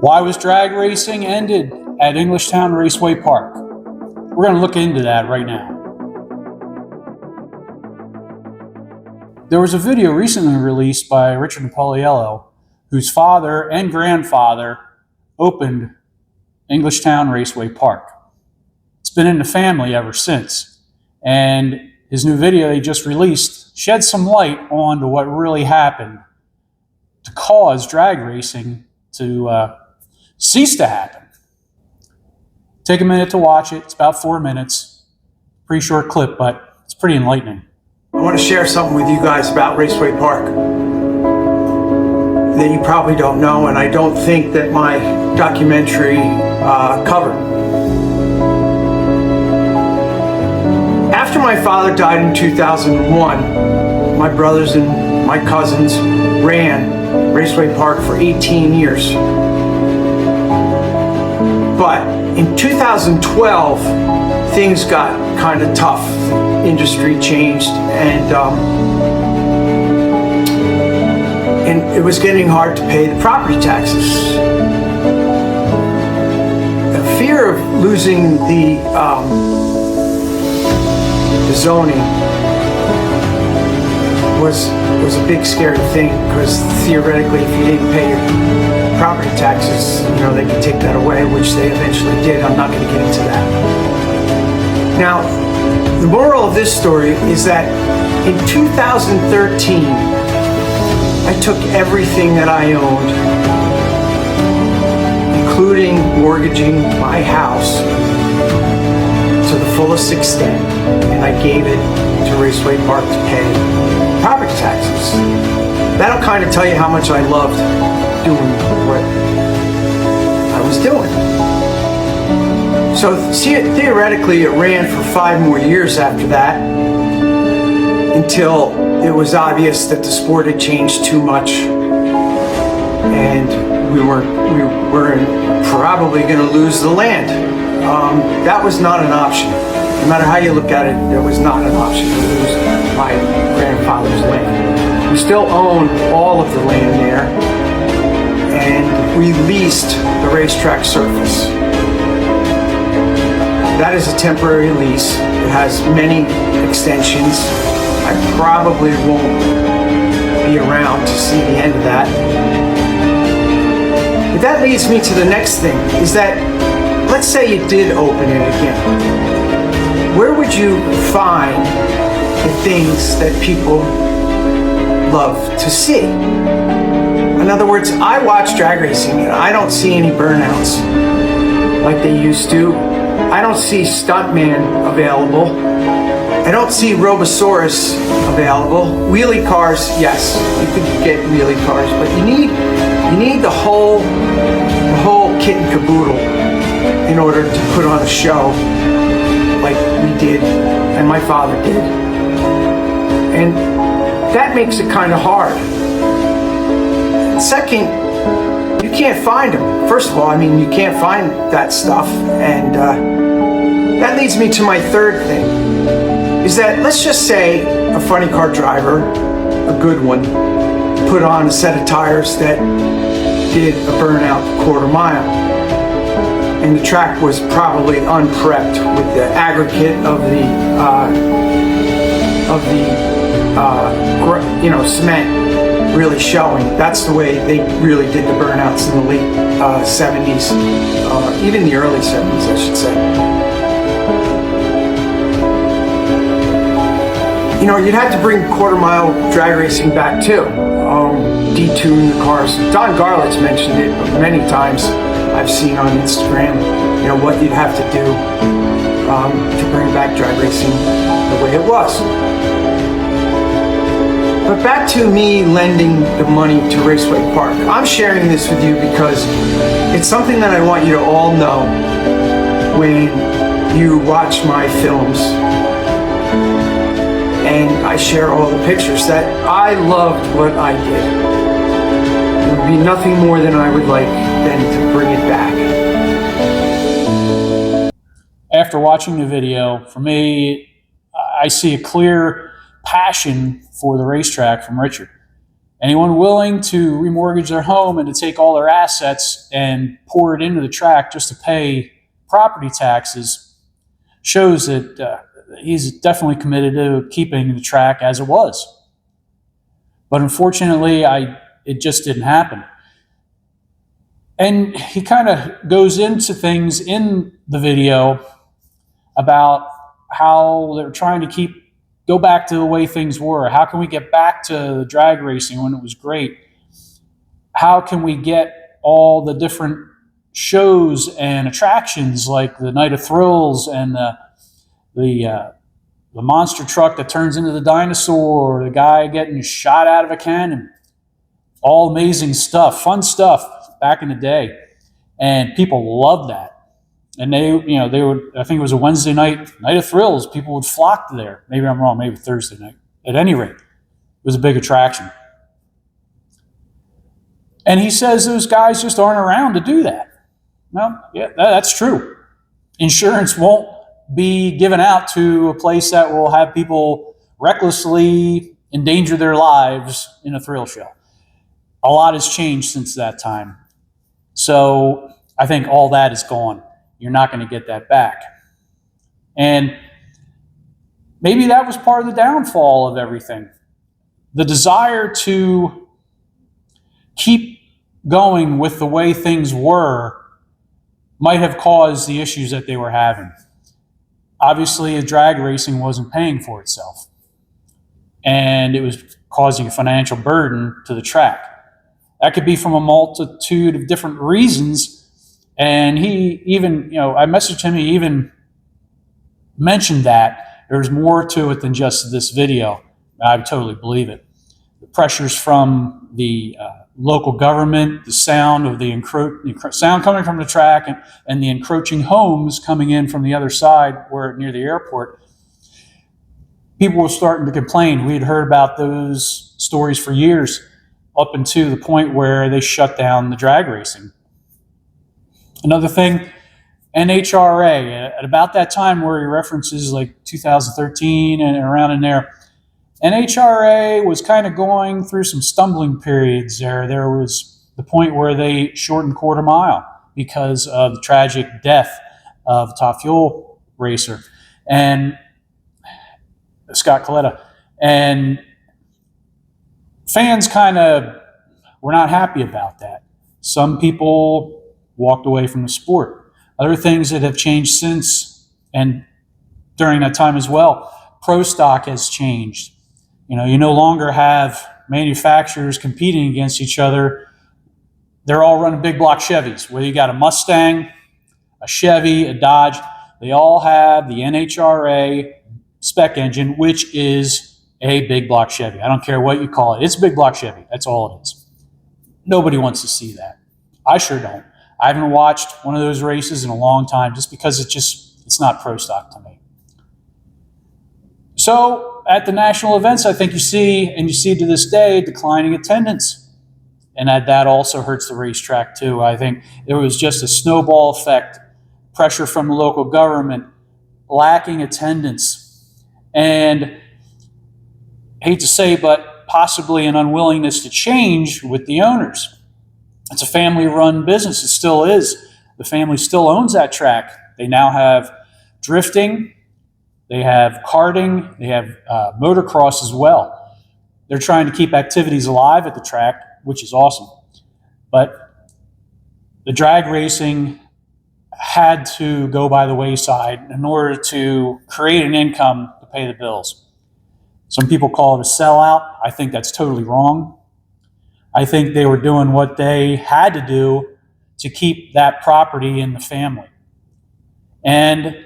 Why was drag racing ended at Englishtown Raceway Park? We're going to look into that right now. There was a video recently released by Richard Napoliello, whose father and grandfather opened Englishtown Raceway Park. It's been in the family ever since, and his new video he just released shed some light on to what really happened to cause drag racing to cease to happen. Take a minute to watch it. It's about 4 minutes. Pretty short clip, but it's pretty enlightening. I want to share something with you guys about Raceway Park that you probably don't know, and I don't think that my documentary covered. After my father died in 2001, my brothers and my cousins ran Raceway Park for 18 years. But in 2012, things got kind of tough. Industry changed, and it was getting hard to pay the property taxes. The fear of losing the zoning was a big scary thing, because theoretically, if you didn't pay your property taxes, they could take that away, which they eventually did. I'm not going to get into that. Now, the moral of this story is that in 2013, I took everything that I owned, including mortgaging my house, to the fullest extent, and I gave it to Raceway Park to pay property taxes. That'll kind of tell you how much I loved doing what I was doing. So theoretically, it ran for 5 more years after that, until it was obvious that the sport had changed too much, and we were probably going to lose the land. That was not an option. No matter how you look at it, there was not an option to lose my grandfather's land. We still own all of the land there, and we leased the racetrack surface. That is a temporary lease. It has many extensions. I probably won't be around to see the end of that. But that leads me to the next thing, is that, let's say you did open it again. Where would you find the things that people love to see? In other words, I watch drag racing and I don't see any burnouts like they used to. I don't see Stuntman available. I don't see Robosaurus available. Wheelie cars, yes, you could get wheelie cars, but you need the whole kit and caboodle in order to put on a show like we did and my father did. And that makes it kind of hard. Second, you can't find them. First of all, you can't find that stuff, and that leads me to my third thing, is that, let's just say a funny car driver, a good one, put on a set of tires that did a burnout quarter mile, and the track was probably unprepped with the aggregate of the cement really showing. That's the way they really did the burnouts in the late 70s, even the early 70s, I should say. You'd have to bring quarter mile drag racing back too. Detune the cars. Don Garlett's mentioned it many times. I've seen on Instagram, what you'd have to do to bring back drag racing the way it was. But back to me lending the money to Raceway Park. I'm sharing this with you because it's something that I want you to all know when you watch my films. And I share all the pictures that I loved what I did. There would be nothing more than I would like than to bring it back. After watching the video, for me, I see a clear passion for the racetrack from Richard. Anyone willing to remortgage their home and to take all their assets and pour it into the track just to pay property taxes shows that he's definitely committed to keeping the track as it was. But unfortunately, it just didn't happen. And he kind of goes into things in the video about how they're trying to go back to the way things were. How can we get back to drag racing when it was great? How can we get all the different shows and attractions like the Night of Thrills and the monster truck that turns into the dinosaur, or the guy getting shot out of a cannon? All amazing stuff, fun stuff back in the day. And people loved that. And they would, I think it was a Wednesday night of thrills, people would flock to there. Maybe I'm wrong, maybe Thursday night. At any rate, it was a big attraction. And he says those guys just aren't around to do that. Well, yeah, that's true. Insurance won't be given out to a place that will have people recklessly endanger their lives in a thrill show. A lot has changed since that time. So I think all that is gone. You're not going to get that back. And maybe that was part of the downfall of everything. The desire to keep going with the way things were might have caused the issues that they were having. Obviously, drag racing wasn't paying for itself, and it was causing a financial burden to the track. That could be from a multitude of different reasons. And he even, I messaged him, he even mentioned that there's more to it than just this video. I totally believe it. The pressures from the local government, the sound of the sound coming from the track, and the encroaching homes coming in from the other side near the airport. People were starting to complain. We had heard about those stories for years, up until the point where they shut down the drag racing. Another thing, NHRA, at about that time where he references like 2013 and around in there, NHRA was kind of going through some stumbling periods there. There was the point where they shortened quarter mile because of the tragic death of top fuel racer and Scott Coletta. And fans kind of were not happy about that. Some people walked away from the sport. Other things that have changed since and during that time as well, pro stock has changed. You no longer have manufacturers competing against each other. They're all running big block Chevys, whether you got a Mustang, a Chevy, a Dodge. They all have the NHRA spec engine, which is a big block Chevy. I don't care what you call it. It's a big block Chevy. That's all it is. Nobody wants to see that. I sure don't. I haven't watched one of those races in a long time just because it's not pro stock to me. So at the national events, I think you see to this day, declining attendance. And that also hurts the racetrack too. I think there was just a snowball effect, pressure from the local government, lacking attendance. And I hate to say, but possibly an unwillingness to change with the owners. It's a family-run business. It still is. The family still owns that track. They now have drifting. They have karting. They have motocross as well. They're trying to keep activities alive at the track, which is awesome. But the drag racing had to go by the wayside in order to create an income to pay the bills. Some people call it a sellout. I think that's totally wrong. I think they were doing what they had to do to keep that property in the family. And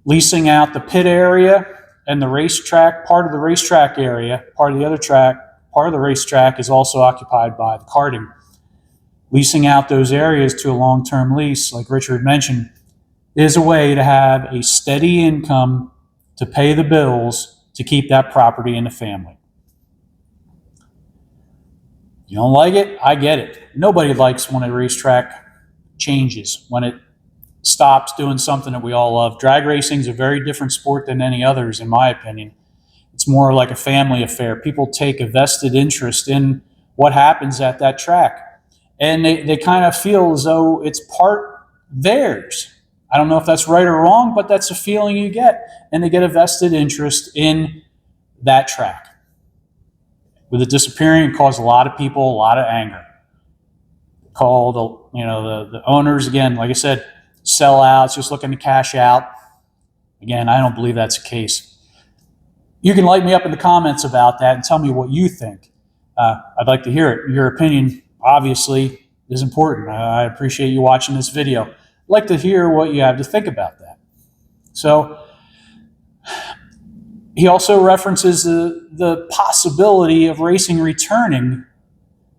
leasing out the pit area and the racetrack, part of the racetrack area, part of the other track, part of the racetrack is also occupied by the karting. Leasing out those areas to a long-term lease, like Richard mentioned, is a way to have a steady income to pay the bills to keep that property in the family. You don't like it? I get it. Nobody likes when a racetrack changes, when it stops doing something that we all love. Drag racing is a very different sport than any others, in my opinion. It's It's more like a family affair. People take a vested interest in what happens at that track. And they kind of feel as though it's part theirs. I don't know if that's right or wrong, but that's a feeling you get. And they get a vested interest in that track. With it disappearing, it caused a lot of people a lot of anger. Call the owners, again, like I said, sellouts, just looking to cash out. Again, I don't believe that's the case. You can light me up in the comments about that and tell me what you think. I'd like to hear it. Your opinion, obviously, is important. I appreciate you watching this video. I'd like to hear what you have to think about that. So, he also references the possibility of racing returning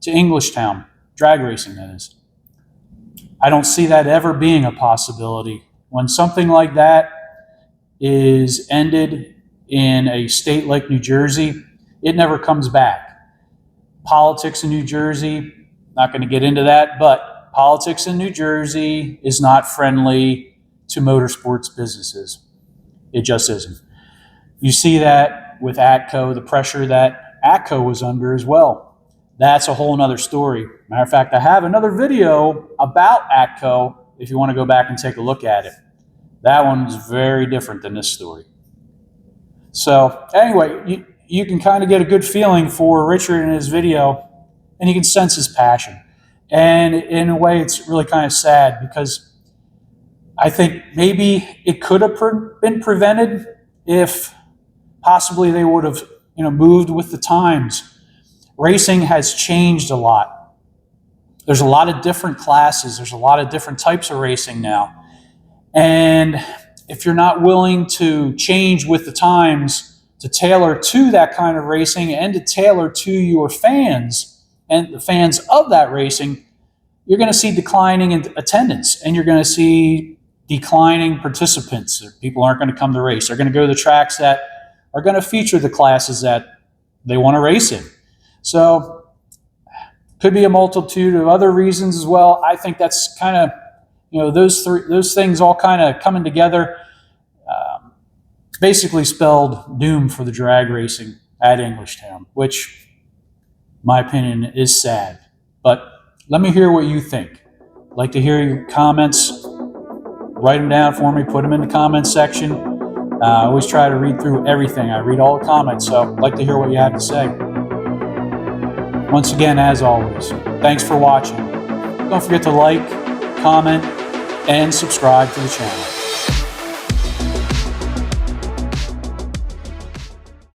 to Englishtown, drag racing, that is. I don't see that ever being a possibility. When something like that is ended in a state like New Jersey, it never comes back. Politics in New Jersey, not going to get into that, but politics in New Jersey is not friendly to motorsports businesses. It just isn't. You see that with ATCO, the pressure that ATCO was under as well. That's a whole nother story. Matter of fact, I have another video about ATCO if you want to go back and take a look at it. That one is very different than this story. So anyway, you can kind of get a good feeling for Richard in his video, and you can sense his passion. And in a way, it's really kind of sad because I think maybe it could have been prevented if possibly they would have moved with the times. Racing has changed a lot. There's a lot of different classes. There's a lot of different types of racing now. And if you're not willing to change with the times to tailor to that kind of racing and to tailor to your fans and the fans of that racing, you're going to see declining in attendance and you're going to see declining participants. People aren't going to come to race. They're going to go to the tracks that are going to feature the classes that they want to race in. So could be a multitude of other reasons as well. I think that's kind of, those things all kind of coming together basically spelled doom for the drag racing at Englishtown, which, in my opinion, is sad. But let me hear what you think. I'd like to hear your comments. Write them down for me. Put them in the comments section. I always try to read through everything. I read all the comments, so I'd like to hear what you have to say. Once again, as always, thanks for watching. Don't forget to like, comment, and subscribe to the channel.